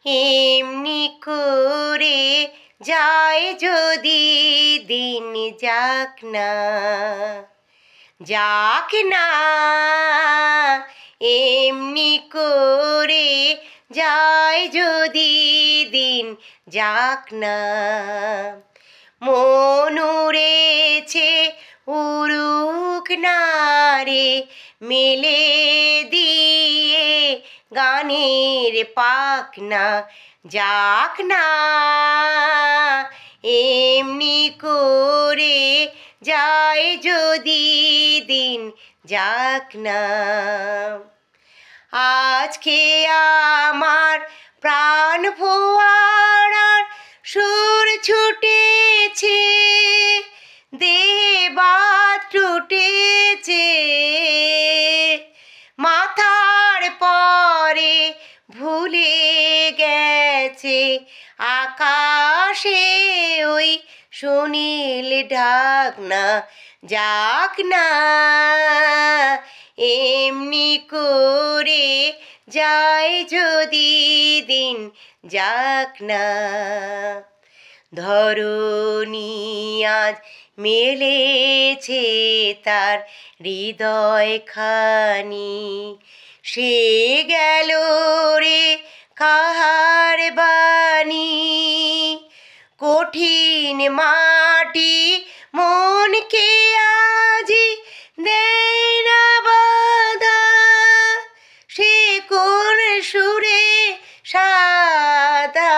এমনি করে যায় যদি দিন, যাক না, যাক না, এমনি করে যায় যদি দিন, যাক না। মন উড়েছে উড়ুক না রে, মেলে দিয়ে গানের পাখনা, যাক না, এমনি করে যায় যদি দিন, যাক না। আজকে আমার প্রাণ ফোয়ারার সুর ছুটেছে, দেহে বাত টুটেছে, মাথার পরে ভুলে গেছে আকাশে ওই সুনীল ঢাকনা, যাক না, এমনি করে যায় যদি দিন, যাক না। ধরণী আজ মেলেছে তার হৃদয়খানি, সে গেল রে কাহার বাণী। কঠিন মাটি মনকে আজি দেয় না বাধা, সে কোন সুরে সাদা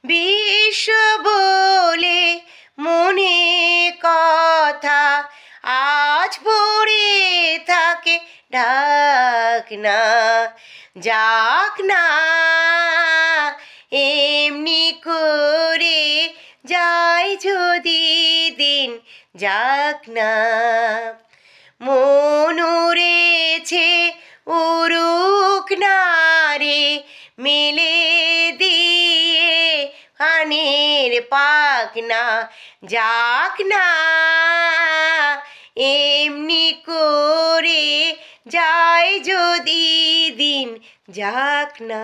বিশ্ব বলে মনে কথা আজ পড়ে থাকে ঢাকনা, যাক না, এমনি করে যায় যদি দিন, যাক না। মন উড়েছে উড়ুক না রে, মেলে দিয়ে গানের পাখনা, যাক না, এমনি করে যায় যদি দিন, যাক না।